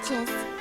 smooches.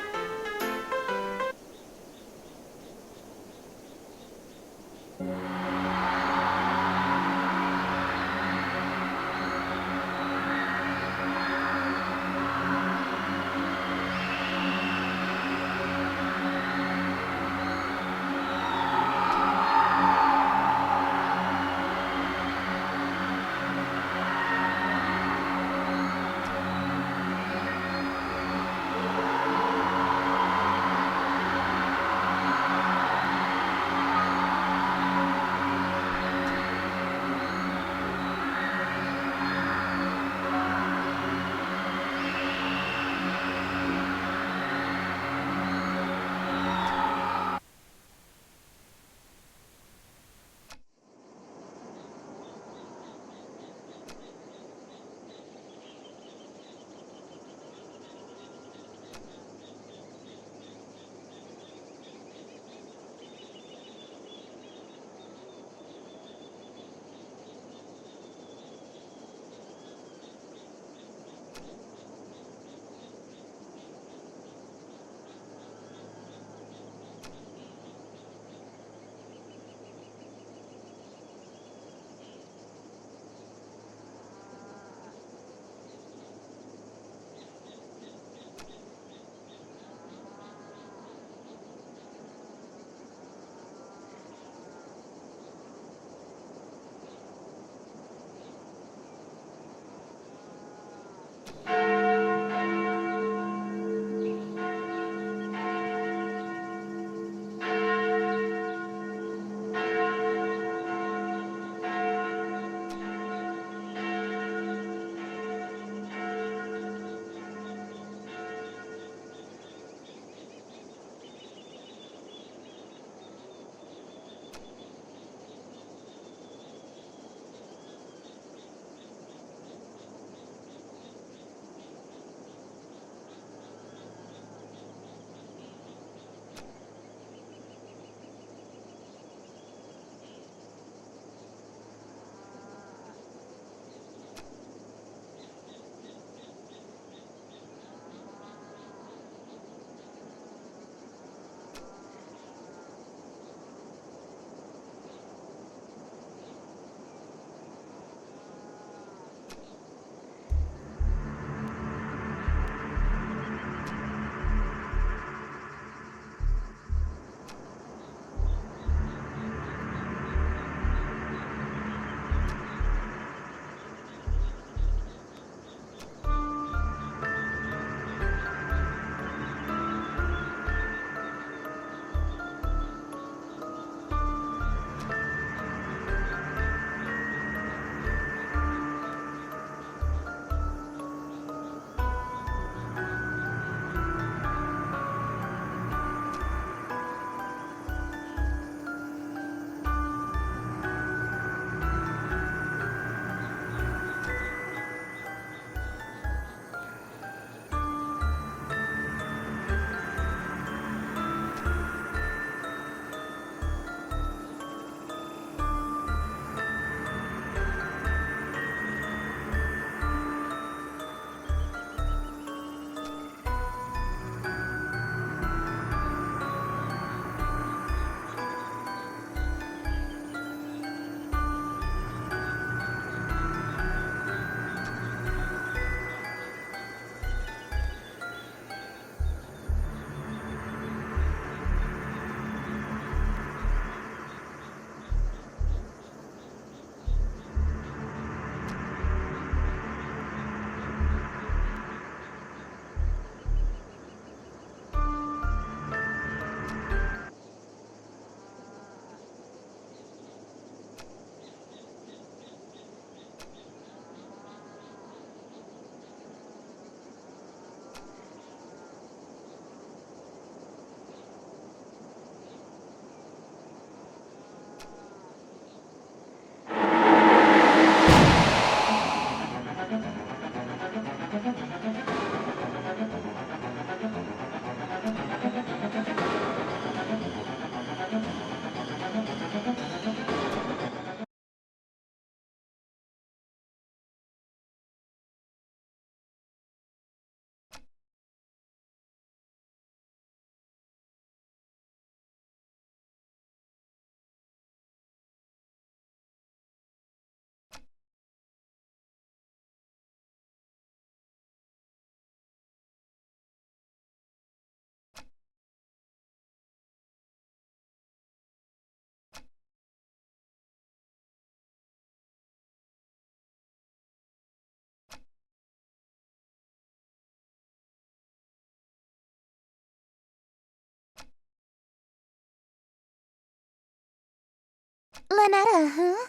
Ln'eta, huh?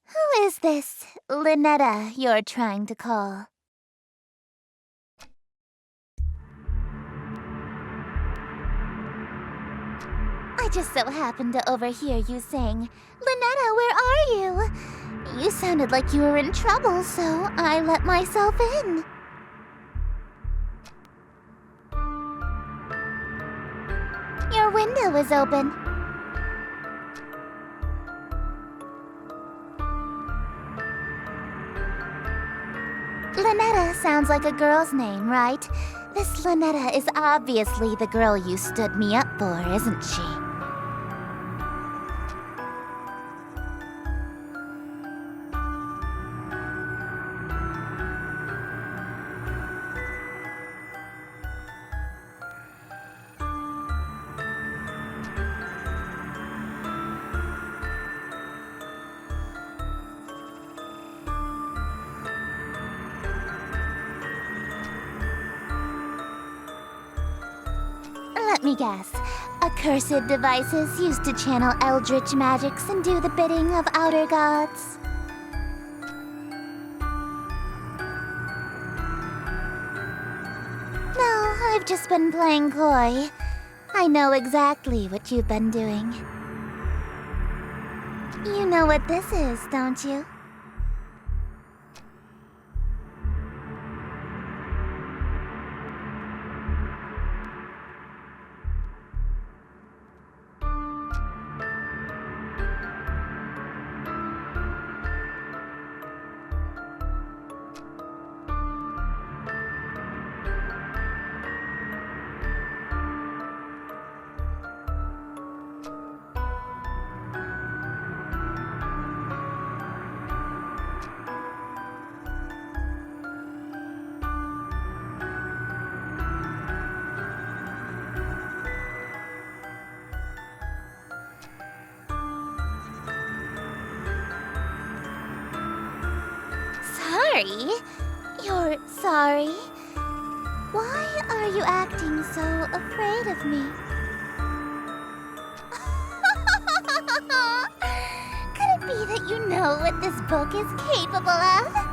Who is this Ln'eta you're trying to call? I just so happened to overhear you saying, "Ln'eta, where are you?" You sounded like you were in trouble, so I let myself in. Your window was open. Ln'eta sounds like a girl's name, right? This Ln'eta is obviously the girl you stood me up for, isn't she? Let me guess. Accursed devices used to channel eldritch magics and do the bidding of outer gods. No, I've just been playing coy. I know exactly what you've been doing. You know what this is, don't you? Sorry? You're sorry? Why are you acting so afraid of me? Could it be that you know what this book is capable of?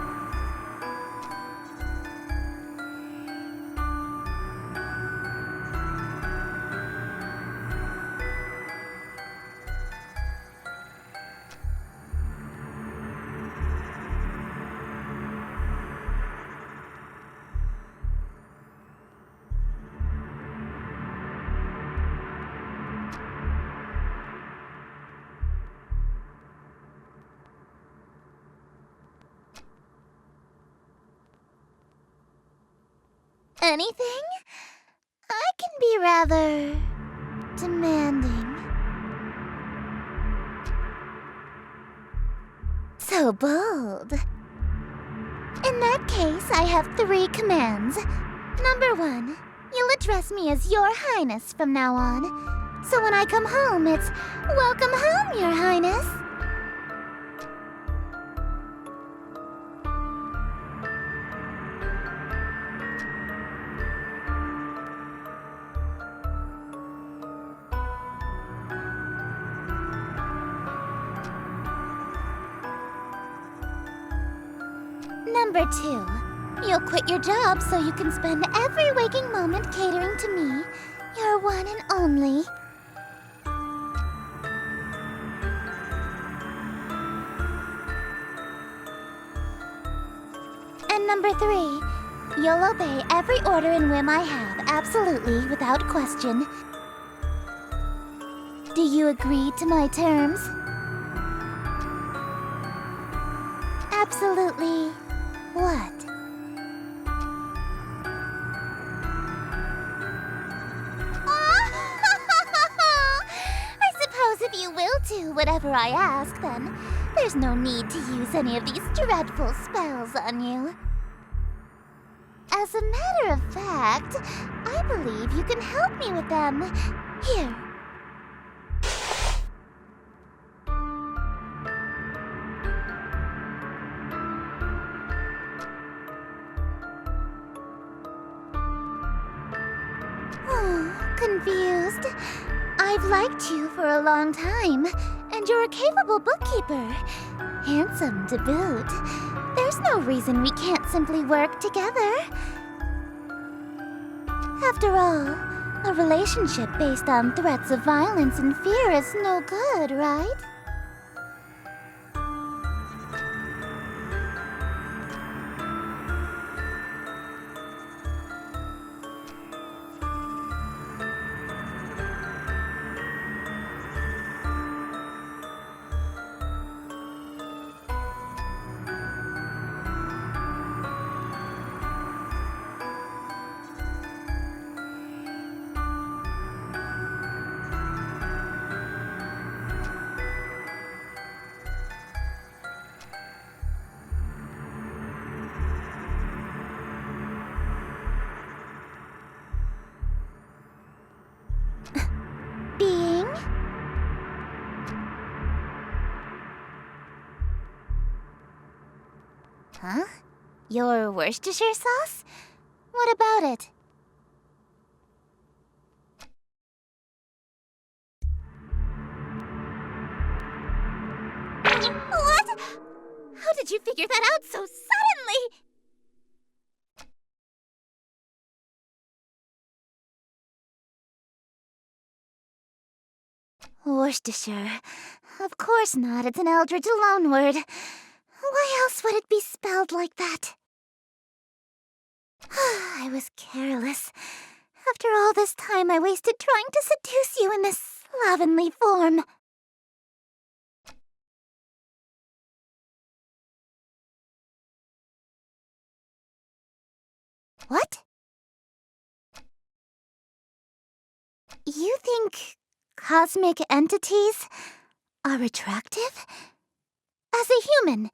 Anything? I can be rather demanding. So bold. In that case, I have 3 commands. Number 1, you'll address me as Your Highness from now on. So when I come home, it's, "Welcome home, Your Highness." Number 2, you'll quit your job so you can spend every waking moment catering to me, your one and only. And number 3, you'll obey every order and whim I have, absolutely, without question. Do you agree to my terms? Absolutely. What? I suppose if you will do whatever I ask, then there's no need to use any of these dreadful spells on you. As a matter of fact, I believe you can help me with them. Here. Confused. I've liked you for a long time, and And you're a capable bookkeeper. Handsome to boot. There's no reason we can't simply work together. After all, a relationship based on threats of violence and fear is no good, right? Being? Huh? Your Worcestershire sauce? What about it? What? How did you figure that out so suddenly? Worcestershire. Of course not, it's an eldritch loanword. Why else would it be spelled like that? I was careless. After all this time I wasted trying to seduce you in this slovenly form. What? You think cosmic entities are attractive? As a human?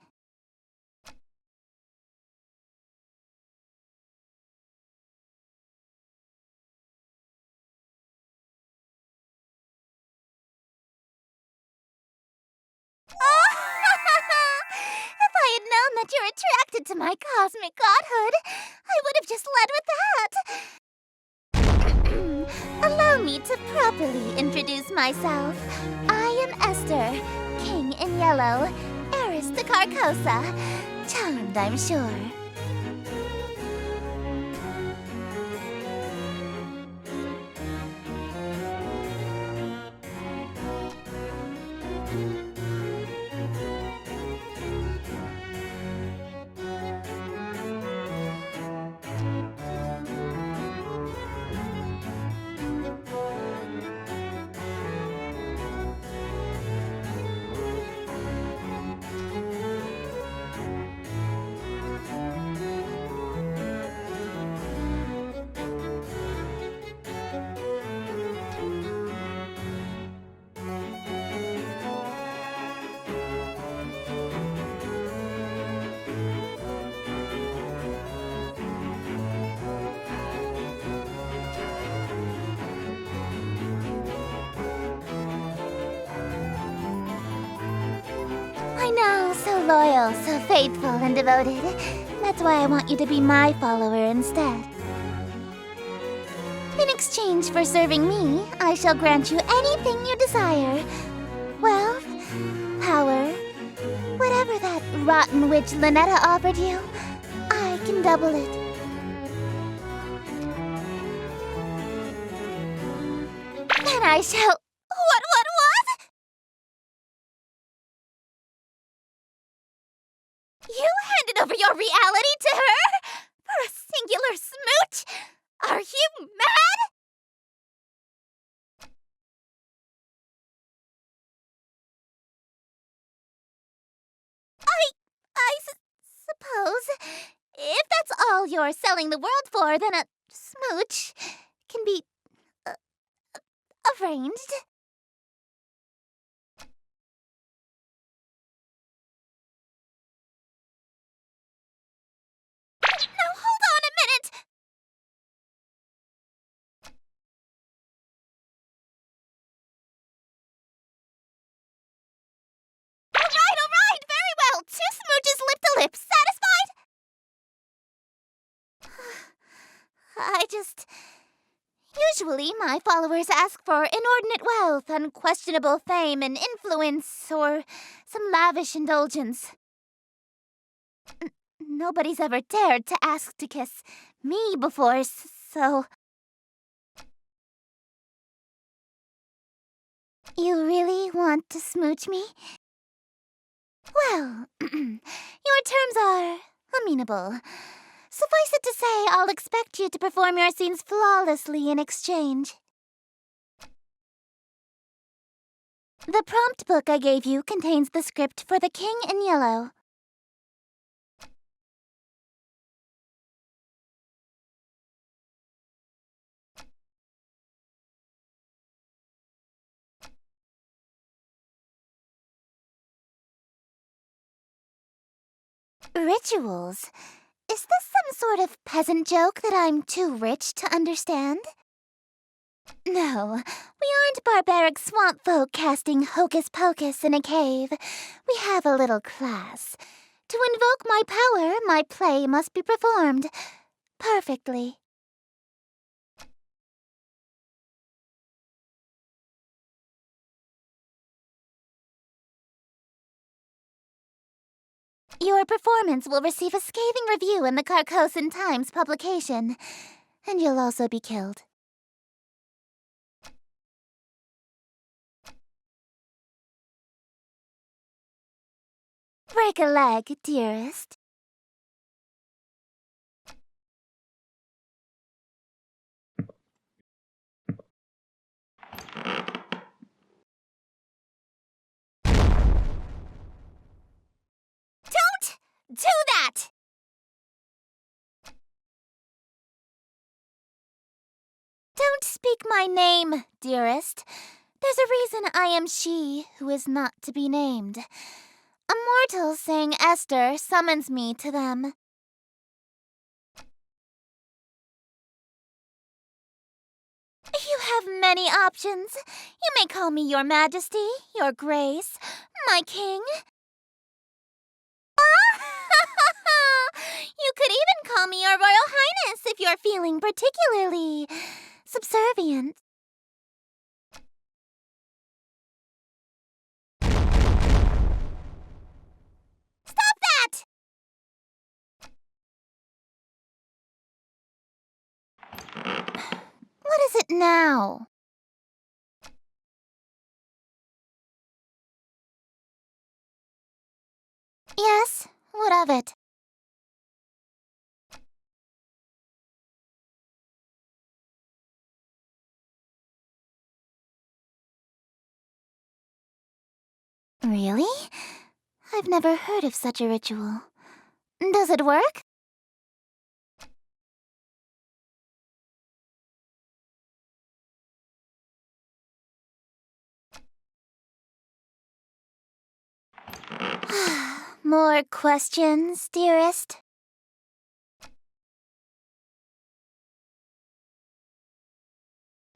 If I had known that you're attracted to my cosmic godhood, I would have just led with that. Allow me to properly introduce myself. I am Esther, King in Yellow, heiress to Carcosa. Charmed, I'm sure. I know, so loyal, so faithful and devoted. That's why I want you to be my follower instead. In exchange for serving me, I shall grant you anything you desire. Wealth, power, whatever that rotten witch Ln'eta offered you, I can double it. Then I shall... What? You handed over your reality to her? For a singular smooch? Are you mad? Suppose. If that's all you're selling the world for, then a smooch can be... arranged. Now hold on a minute! Alright, very well! 2 smooches lip to lip, satisfied? Usually, my followers ask for inordinate wealth, unquestionable fame and influence, or some lavish indulgence. Nobody's ever dared to ask to kiss me before, so... You really want to smooch me? Well, your terms are amenable. Suffice it to say, I'll expect you to perform your scenes flawlessly in exchange. The prompt book I gave you contains the script for The King in Yellow. Rituals? Is this some sort of peasant joke that I'm too rich to understand? No, we aren't barbaric swamp folk casting hocus pocus in a cave. We have a little class. To invoke my power, my play must be performed perfectly. Your performance will receive a scathing review in the Carcosan Times publication, and you'll also be killed. Break a leg, dearest. Don't do that! Don't speak my name, dearest. There's a reason I am she who is not to be named. A mortal saying Esther summons me to them. You have many options. You may call me your majesty, your grace, my king. You could even call me your royal highness if you're feeling particularly subservient. Stop that! What is it now? Yes, what of it? Really? I've never heard of such a ritual. Does it work? More questions, dearest?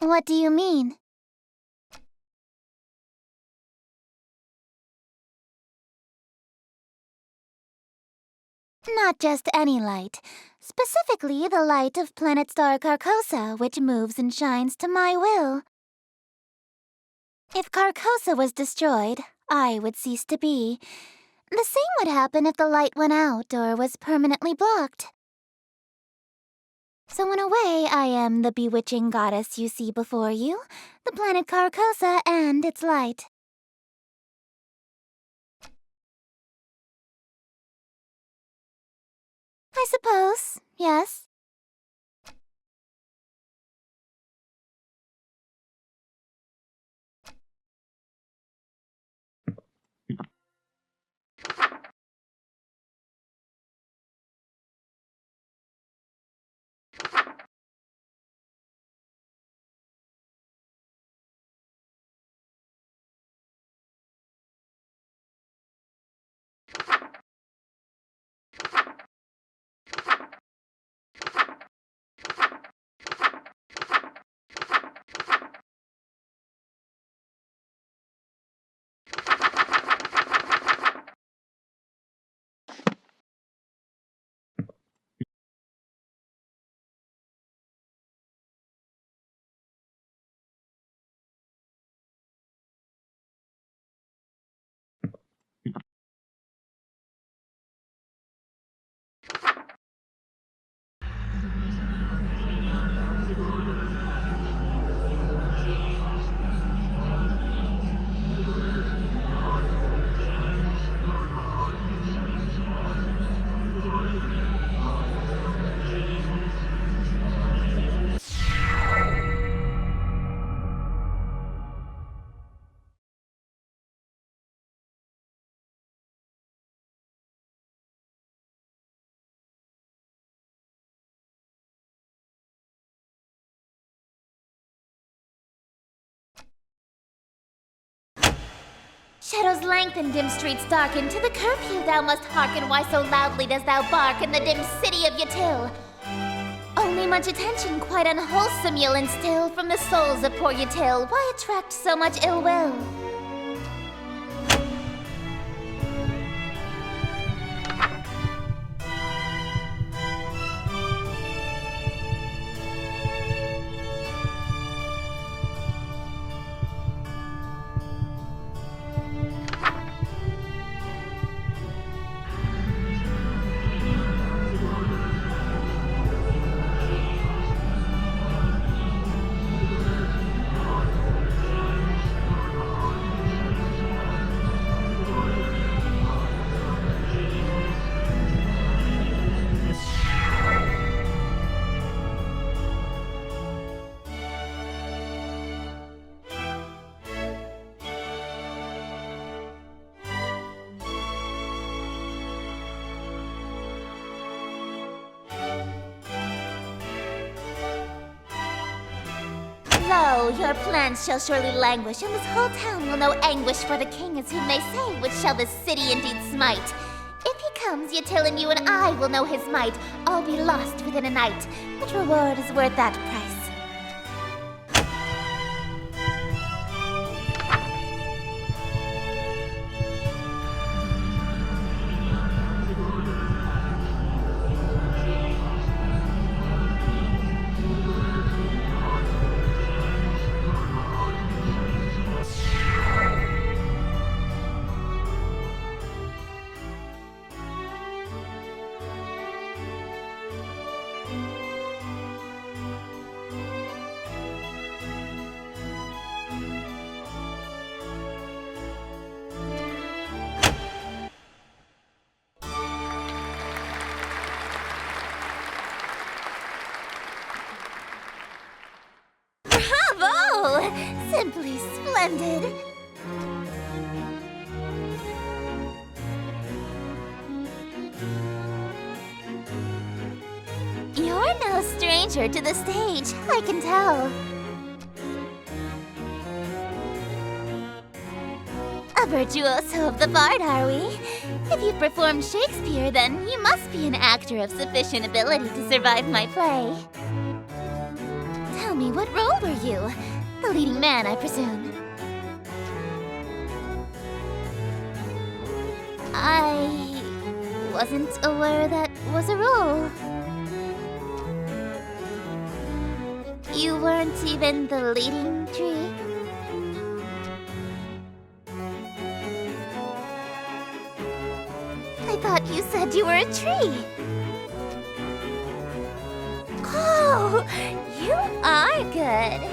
What do you mean? Not just any light. Specifically, the light of planet star Carcosa, which moves and shines to my will. If Carcosa was destroyed, I would cease to be. The same would happen if the light went out or was permanently blocked. So in a way, I am the bewitching goddess you see before you, the planet Carcosa and its light. I suppose, yes. Shadows lengthen, dim streets darken. To the curfew thou must hearken. Why so loudly dost thou bark in the dim city of Yatil? Only much attention, quite unwholesome, you'll instill from the souls of poor Yatil. Why attract so much ill will? Lo, your plans shall surely languish, and this whole town will know anguish for the king, as who may say, which shall this city indeed smite. If he comes, Yatil and you and I will know his might, all be lost within a night. What reward is worth that price? Bravo! Simply splendid! You're no stranger to the stage, I can tell. A virtuoso of the bard, are we? If you've performed Shakespeare, then you must be an actor of sufficient ability to survive my play. Tell me, what role were you? The leading man, I presume. I wasn't aware that was a role. You weren't even the leading tree? I thought you said you were a tree. Oh, you are good.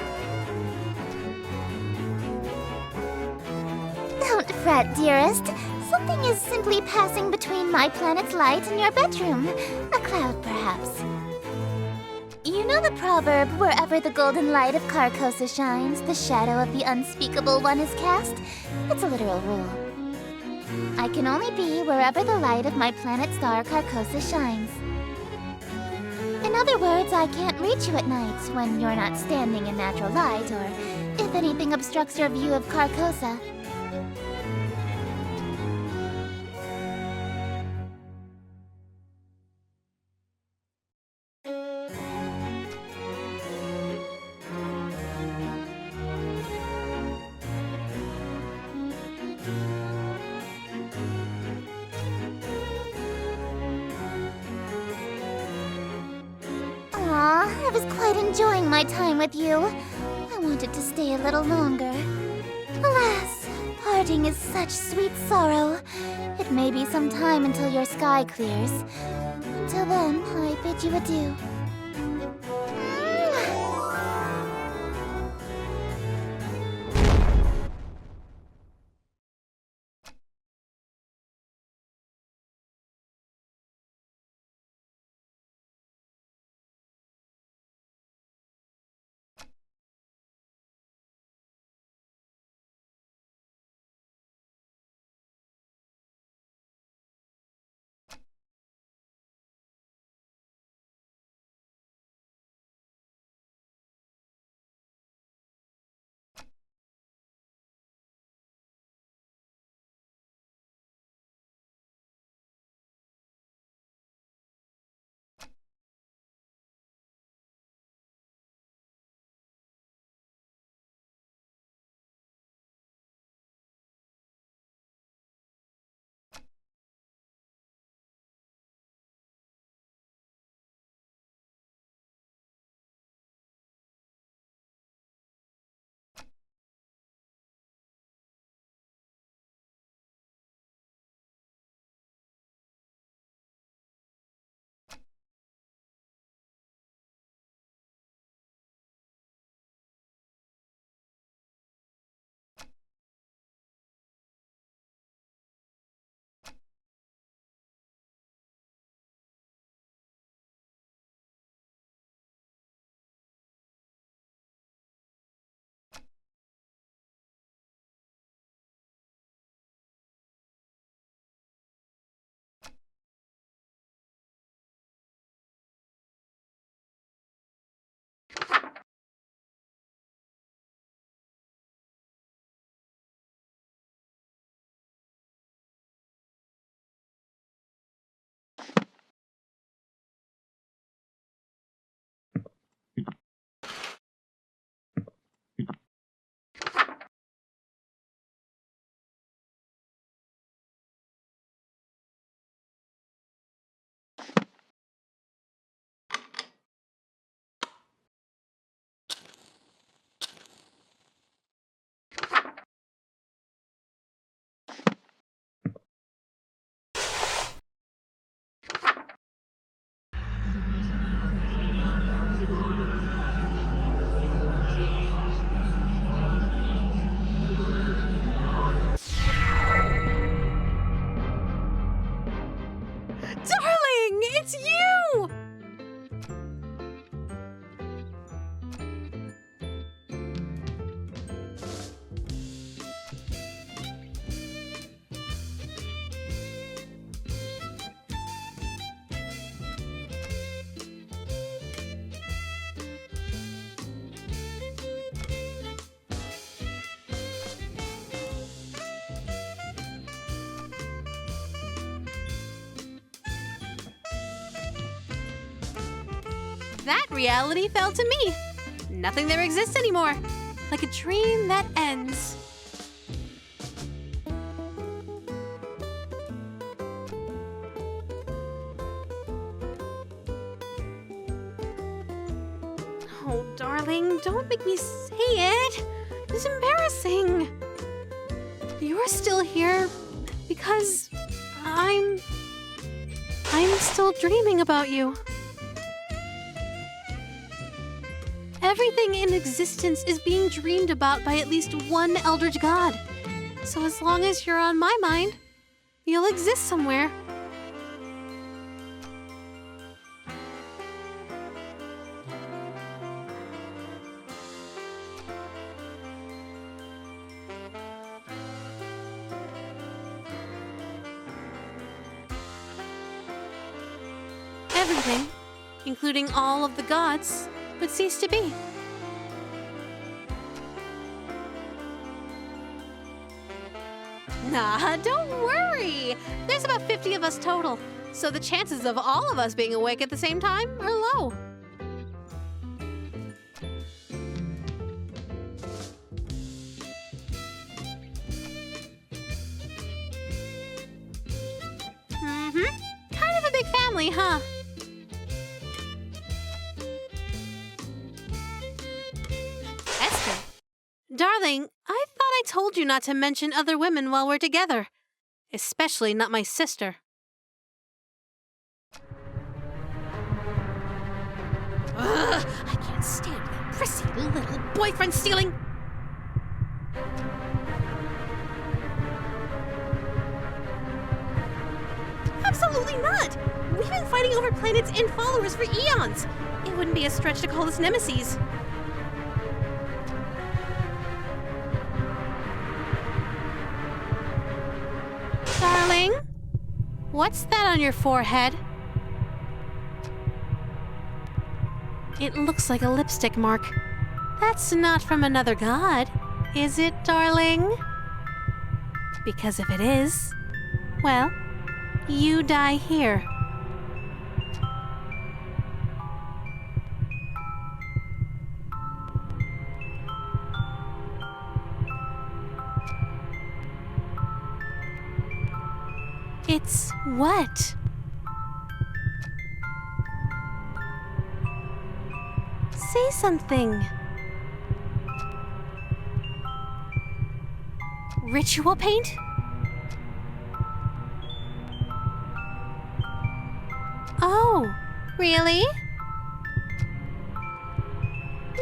Don't fret, dearest. Something is simply passing between my planet's light and your bedroom. A cloud, perhaps. You know the proverb, wherever the golden light of Carcosa shines, the shadow of the unspeakable one is cast? It's a literal rule. I can only be wherever the light of my planet star Carcosa shines. In other words, I can't reach you at night when you're not standing in natural light, or if anything obstructs your view of Carcosa. I was quite enjoying my time with you. I wanted to stay a little longer. Alas, part waiting is such sweet sorrow. It may be some time until your sky clears. Until then, I bid you adieu. Darling, it's you! That reality fell to me. Nothing there exists anymore. Like a dream that ends. Oh, darling, don't make me say it. It's embarrassing. You're still here because I'm still dreaming about you. Everything in existence is being dreamed about by at least one eldritch god. So as long as you're on my mind, you'll exist somewhere. Everything, including all of the gods, would cease to be. Nah, don't worry. There's about 50 of us total, so the chances of all of us being awake at the same time are low. Kind of a big family, huh? Darling, I thought I told you not to mention other women while we're together. Especially not my sister. Ugh, I can't stand that prissy little boyfriend stealing. Absolutely not! We've been fighting over planets and followers for eons. It wouldn't be a stretch to call us nemesis. Darling, what's that on your forehead? It looks like a lipstick mark. That's not from another god, is it, darling? Because if it is, well, you die here. It's what? Say something. Ritual paint? Oh, really?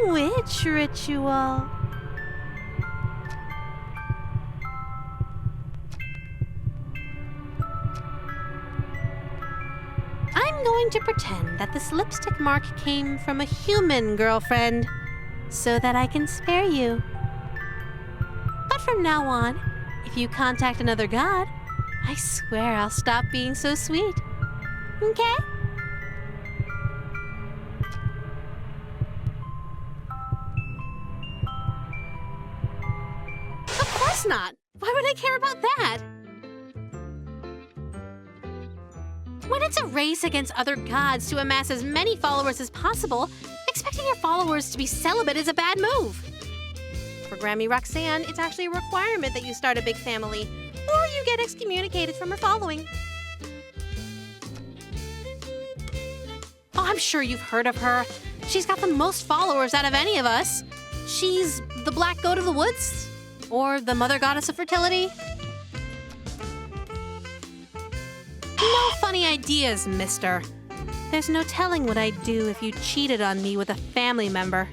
Which ritual? I'm going to pretend that this lipstick mark came from a human girlfriend, so that I can spare you. But from now on, if you contact another god, I swear I'll stop being so sweet. Okay? Of course not! Why would I care about that? When it's a race against other gods to amass as many followers as possible, expecting your followers to be celibate is a bad move. For Grammy Roxanne, it's actually a requirement that you start a big family, or you get excommunicated from her following. Oh, I'm sure you've heard of her. She's got the most followers out of any of us. She's the Black Goat of the Woods, or the Mother Goddess of Fertility. No funny ideas, mister. There's no telling what I'd do if you cheated on me with a family member.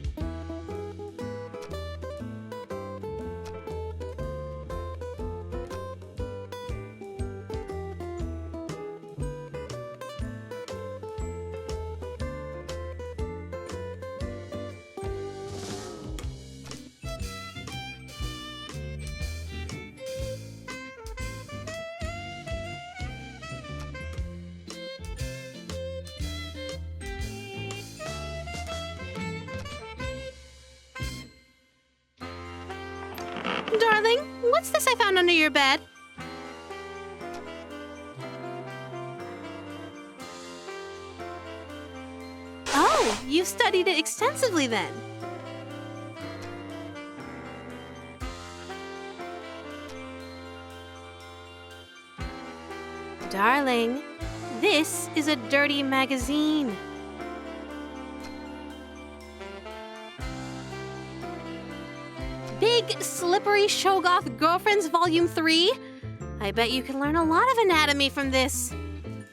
Darling, what's this I found under your bed? Oh, you've studied it extensively then. Darling, this is a dirty magazine. Big, Slippery Shoggoth Girlfriends Volume 3? I bet you can learn a lot of anatomy from this.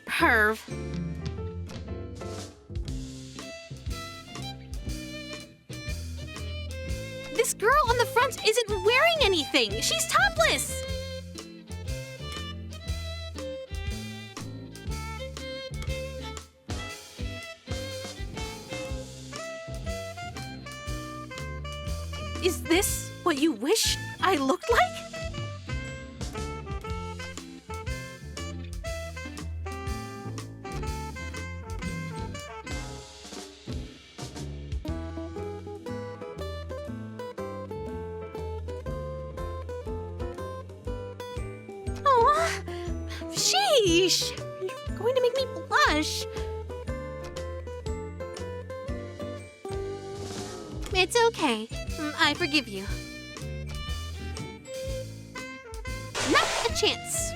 Perv. This girl on the front isn't wearing anything. She's topless. Is this what you wish I looked like? Oh, sheesh! You're going to make me blush. It's okay. I forgive you. Not a chance.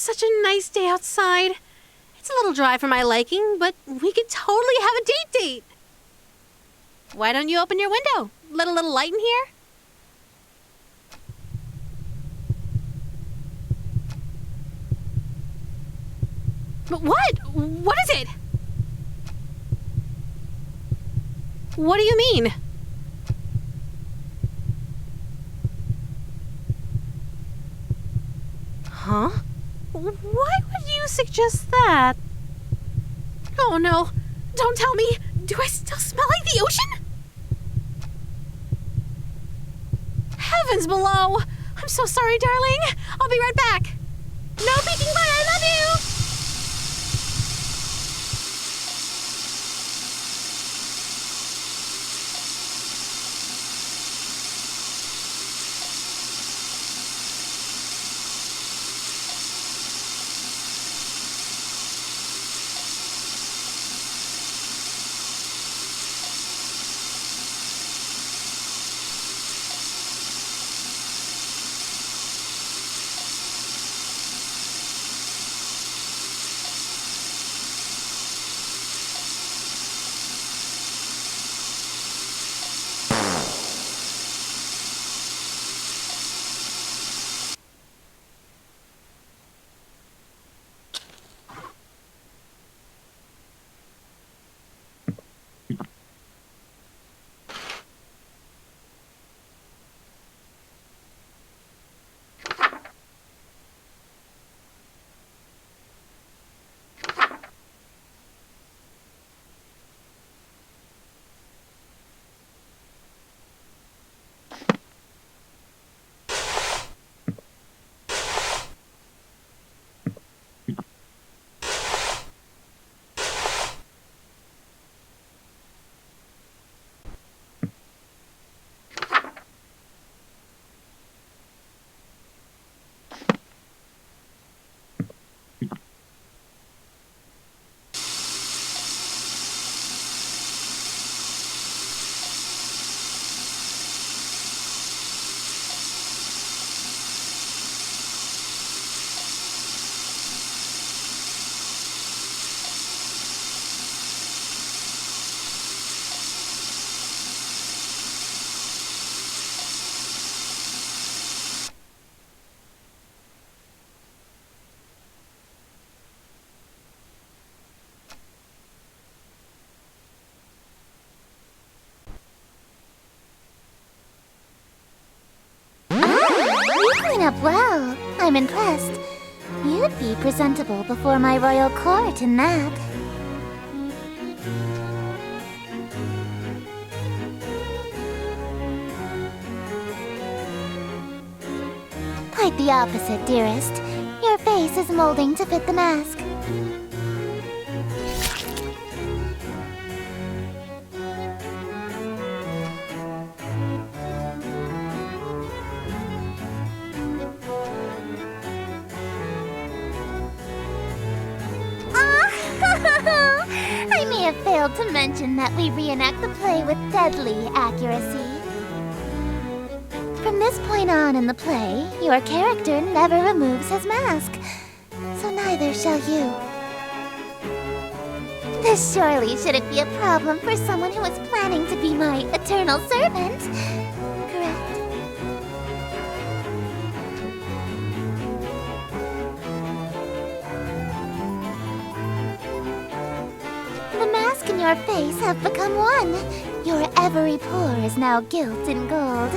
such a nice day outside. It's a little dry for my liking, but we could totally have a date. Why don't you open your window? Let a little light in here? But what? What is it? What do you mean? Huh? Why would you suggest that? Oh no, don't tell me. Do I still smell like the ocean? Heavens below! I'm so sorry, darling. I'll be right back. No peeking, bye, I love you! Up well. I'm impressed. You'd be presentable before my royal court in that. Quite the opposite, dearest. Your face is molding to fit the mask. I failed to mention that we reenact the play with deadly accuracy. From this point on in the play, your character never removes his mask, so neither shall you. This surely shouldn't be a problem for someone who is planning to be my eternal servant, correct? The mask and your face have become one. Your every pore is now gilt in gold.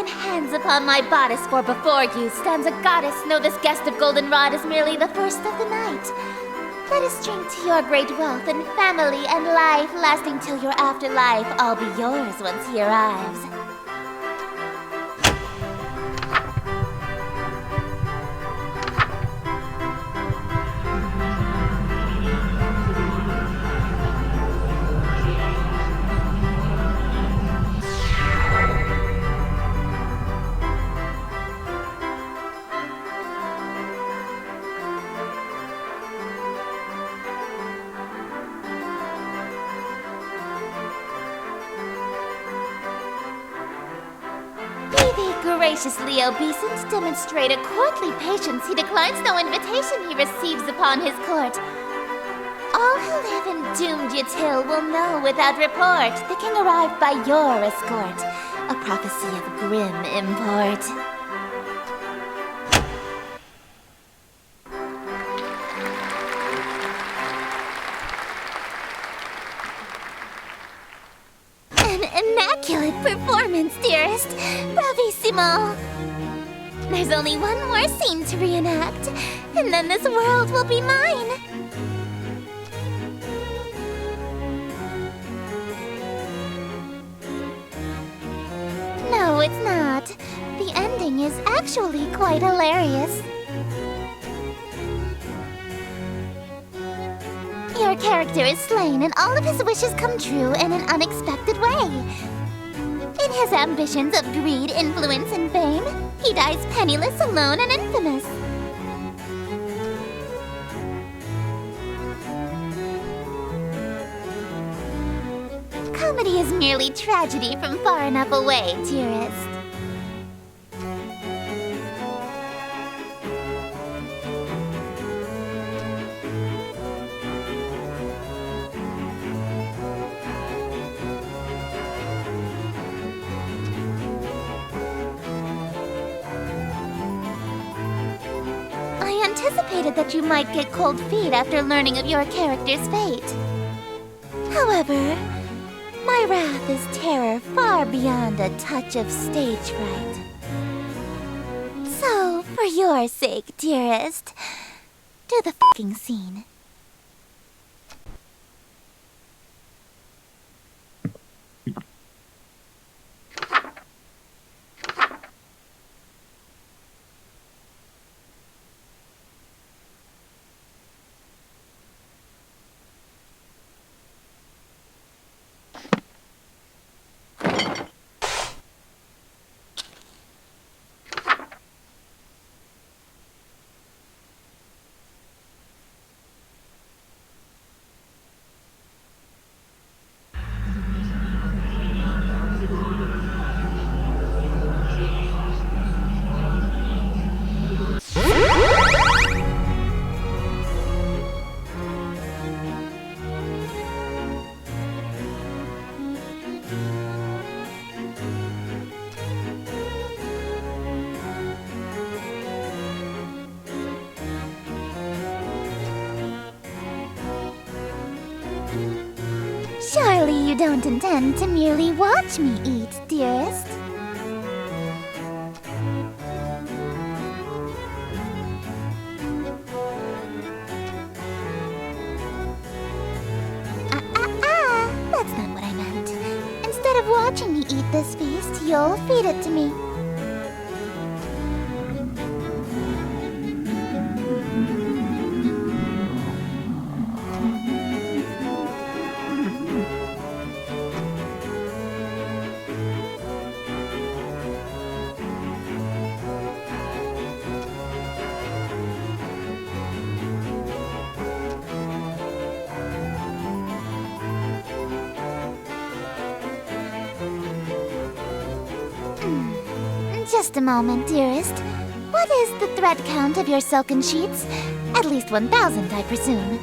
thine hands upon my bodice, for before you stands a goddess. Know this guest of goldenrod is merely the first of the night. Let us drink to your great wealth and family and life, lasting till your afterlife. All be yours once he arrives. Graciously obeisant, demonstrate a courtly patience. He declines no invitation he receives upon his court. All who live in doomed Yatil will know without report the king arrived by your escort, a prophecy of grim import. Immaculate performance, dearest. Bravissimo. There's only one more scene to reenact, and then this world will be mine. No, it's not. The ending is actually quite hilarious. Your character is slain and all of his wishes come true in an unexpected way. In his ambitions of greed, influence, and fame, he dies penniless, alone, and infamous. Comedy is merely tragedy from far enough away, dearest. I anticipated that you might get cold feet after learning of your character's fate. However, my wrath is terror far beyond a touch of stage fright. So, for your sake, dearest, do the fucking scene. Surely you don't intend to merely watch me eat, dearest? That's not what I meant. Instead of watching me eat this feast, you'll feed it to me. Just a moment, dearest. What is the thread count of your silken sheets? At least 1,000, I presume.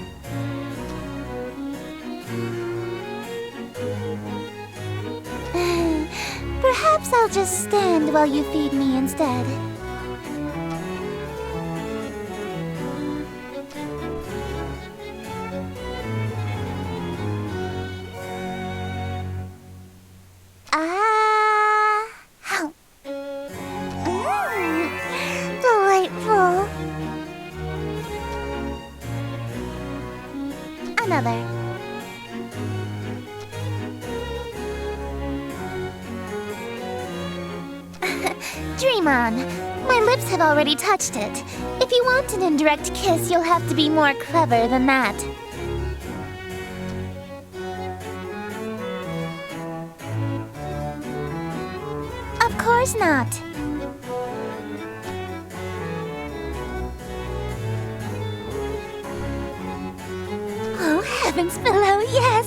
Perhaps I'll just stand while you feed me instead. another. Dream on. My lips have already touched it. If you want an indirect kiss, you'll have to be more clever than that. Of course not. Oh, heavens below, yes!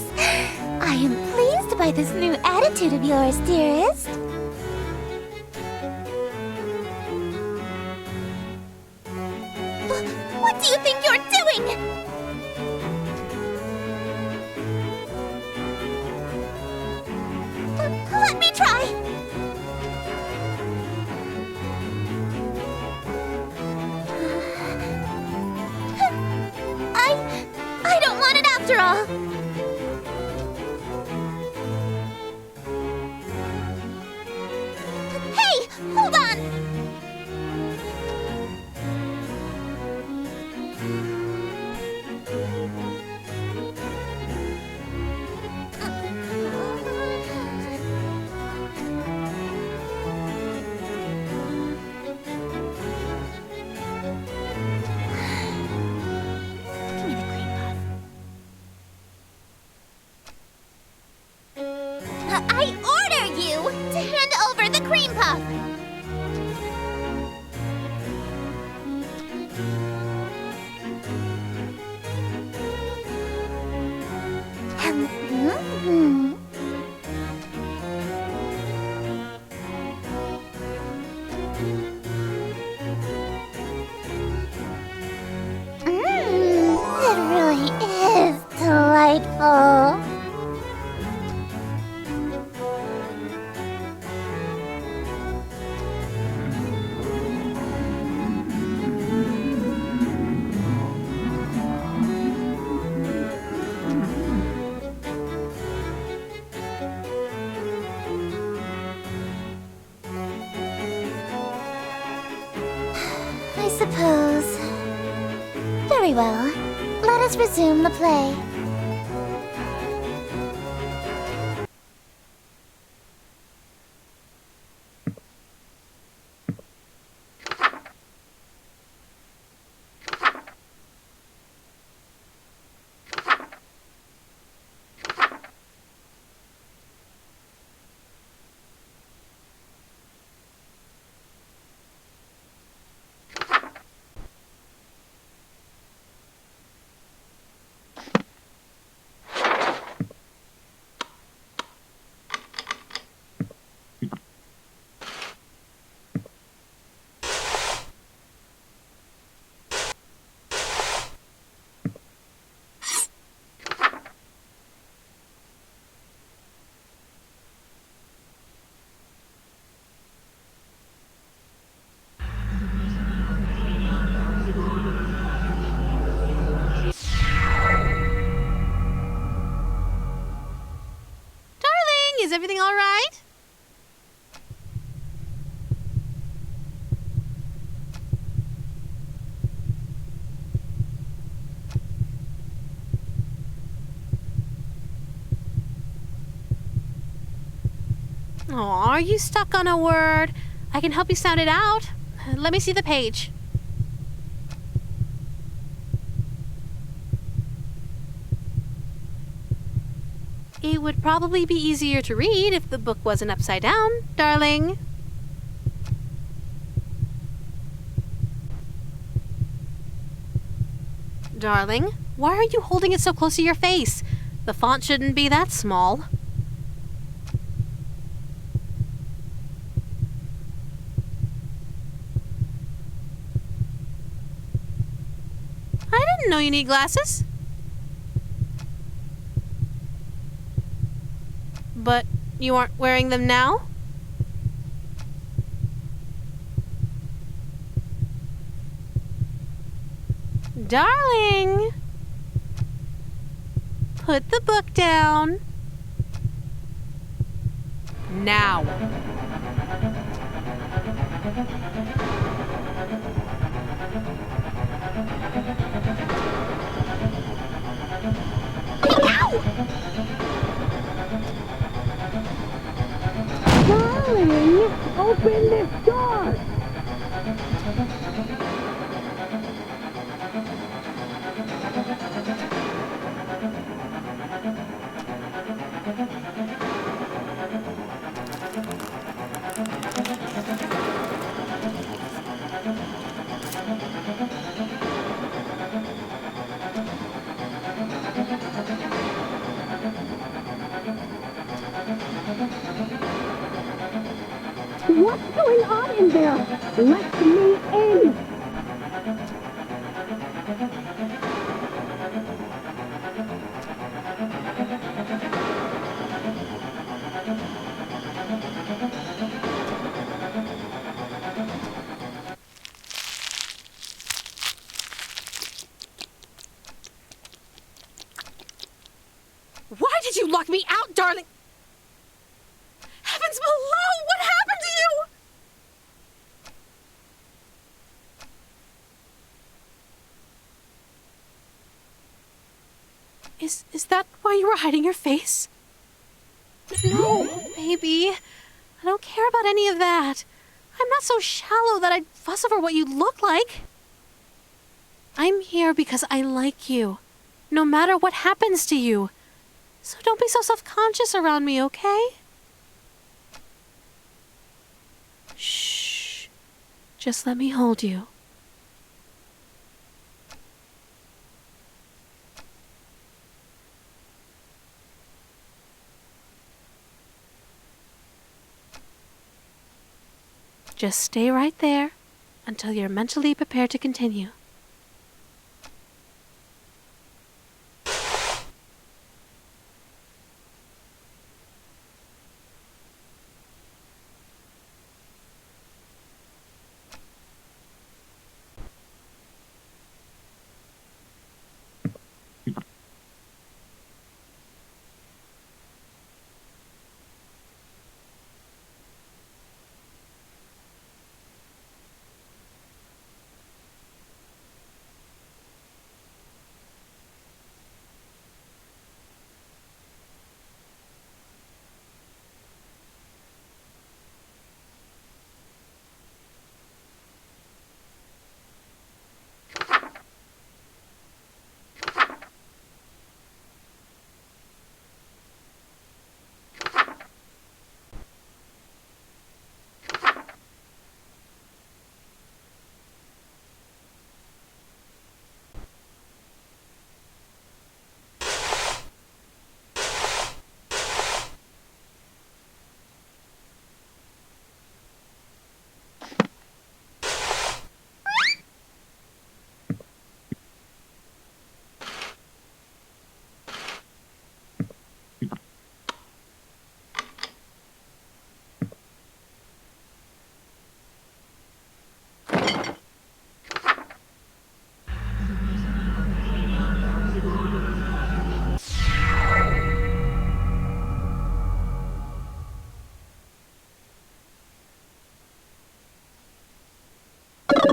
I am pleased by this new attitude of yours, dearest. What do you think you're doing? Let me try. I don't want it after all. Hey, hold on. I order you to hand over the cream puff! It really is delightful. I suppose. Very well. Let us resume the play. Is everything all right? Oh, are you stuck on a word? I can help you sound it out. Let me see the page. It would probably be easier to read if the book wasn't upside down, darling. Darling, why are you holding it so close to your face? The font shouldn't be that small. I didn't know you need glasses. But you aren't wearing them now? Darling! Put the book down. Now. Open this door! What's going on in there? Let me in! Why did you lock me out, darling? Heavens below! What happened to you? Is that why you were hiding your face? No, baby. I don't care about any of that. I'm not so shallow that I'd fuss over what you look like. I'm here because I like you, no matter what happens to you. So don't be so self-conscious around me, okay? Shh. Just let me hold you. Just stay right there until you're mentally prepared to continue.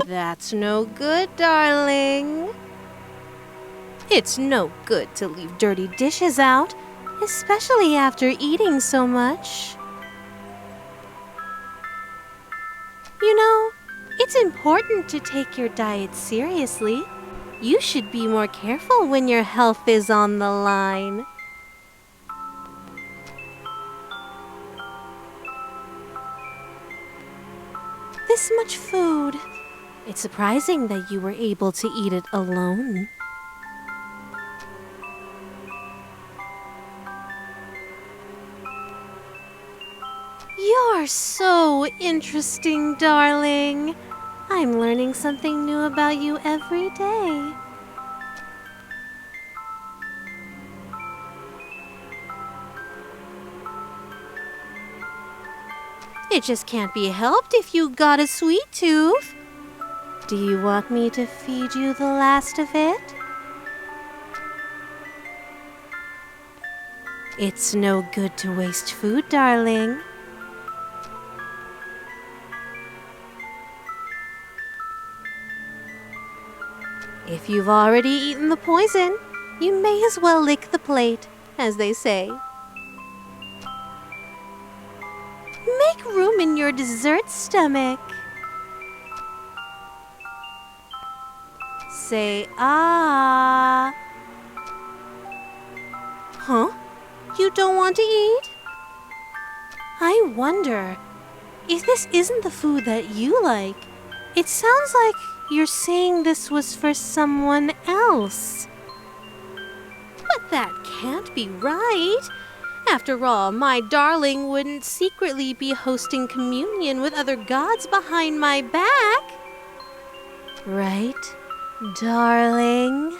That's no good, darling. It's no good to leave dirty dishes out, especially after eating so much. You know, it's important to take your diet seriously. You should be more careful when your health is on the line. This much food. It's surprising that you were able to eat it alone. You're so interesting, darling. I'm learning something new about you every day. It just can't be helped if you got a sweet tooth. Do you want me to feed you the last of it? It's no good to waste food, darling. If you've already eaten the poison, you may as well lick the plate, as they say. Make room in your dessert stomach. Say ah. Huh? You don't want to eat? I wonder if this isn't the food that you like. It sounds like you're saying this was for someone else. But that can't be right. After all, my darling wouldn't secretly be hosting communion with other gods behind my back. Right, darling?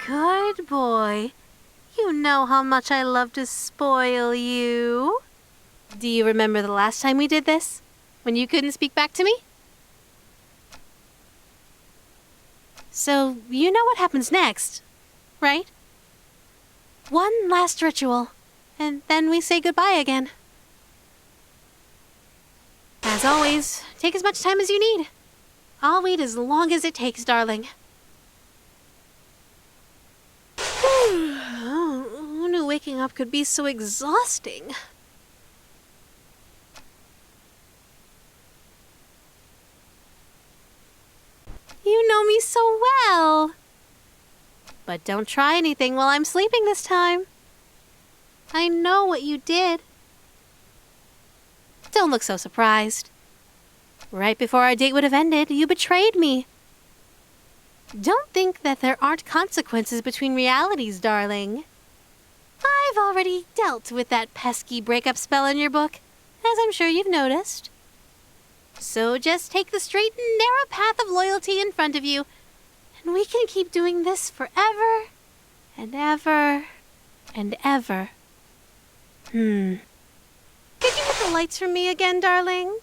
Good boy. You know how much I love to spoil you. Do you remember the last time we did this? When you couldn't speak back to me? So, you know what happens next, right? One last ritual, and then we say goodbye again. As always, take as much time as you need. I'll wait as long as it takes, darling. Who knew waking up could be so exhausting? You know me so well. But don't try anything while I'm sleeping this time. I know what you did. Don't look so surprised. Right before our date would have ended, you betrayed me. Don't think that there aren't consequences between realities, darling. I've already dealt with that pesky breakup spell in your book, as I'm sure you've noticed. So just take the straight and narrow path of loyalty in front of you, and we can keep doing this forever and ever and ever. Could you hit the lights for me again, darling?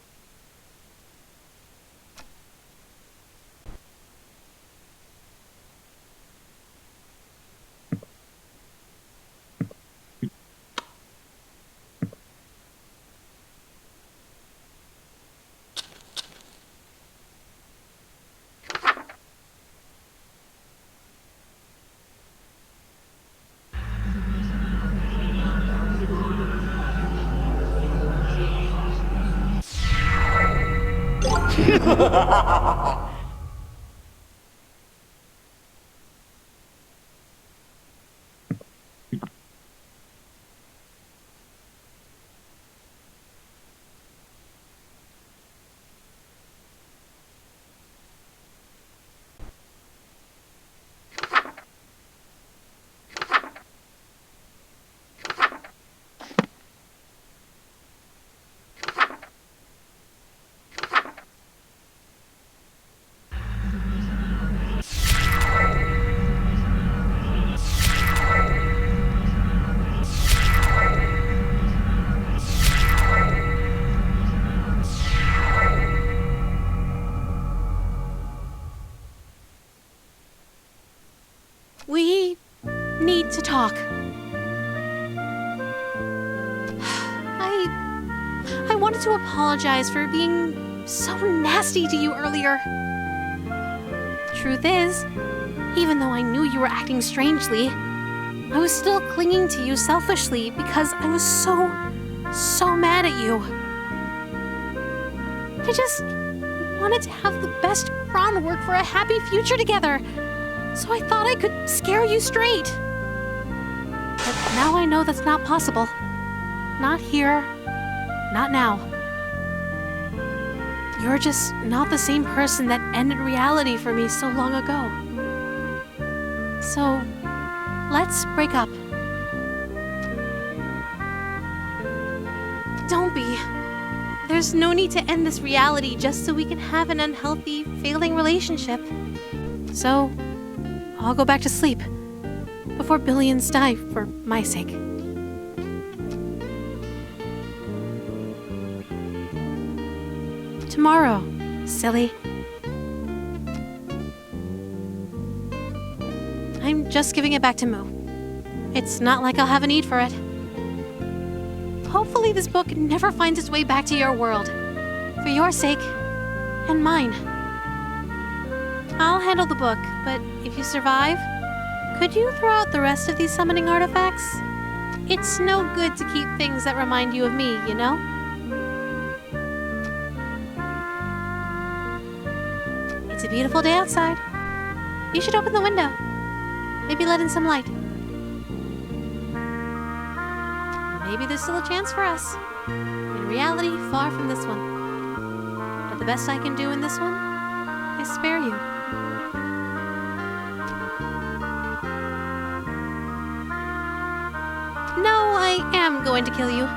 We need to talk. I wanted to apologize for being so nasty to you earlier. Truth is, even though I knew you were acting strangely, I was still clinging to you selfishly because I was so mad at you. I just wanted to have the best run work for a happy future together. So I thought I could scare you straight. But now I know that's not possible. Not here. Not now. You're just not the same person that ended reality for me so long ago. So, let's break up. Don't be. There's no need to end this reality just so we can have an unhealthy, failing relationship. So, I'll go back to sleep before billions die for my sake. Tomorrow, silly. I'm just giving it back to Moo. It's not like I'll have a need for it. Hopefully this book never finds its way back to your world. For your sake, and mine. I'll handle the book, but if you survive, could you throw out the rest of these summoning artifacts? It's no good to keep things that remind you of me, you know? It's a beautiful day outside. You should open the window. Maybe let in some light. Maybe there's still a chance for us. In reality, far from this one. But the best I can do in this one is spare you. No, I am going to kill you,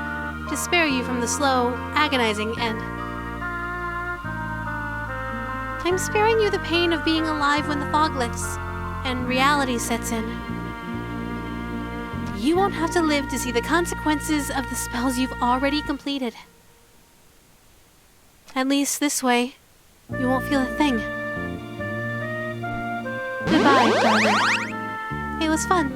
to spare you from the slow, agonizing end. I'm sparing you the pain of being alive when the fog lifts, and reality sets in. You won't have to live to see the consequences of the spells you've already completed. At least this way, you won't feel a thing. Goodbye, darling. It was fun.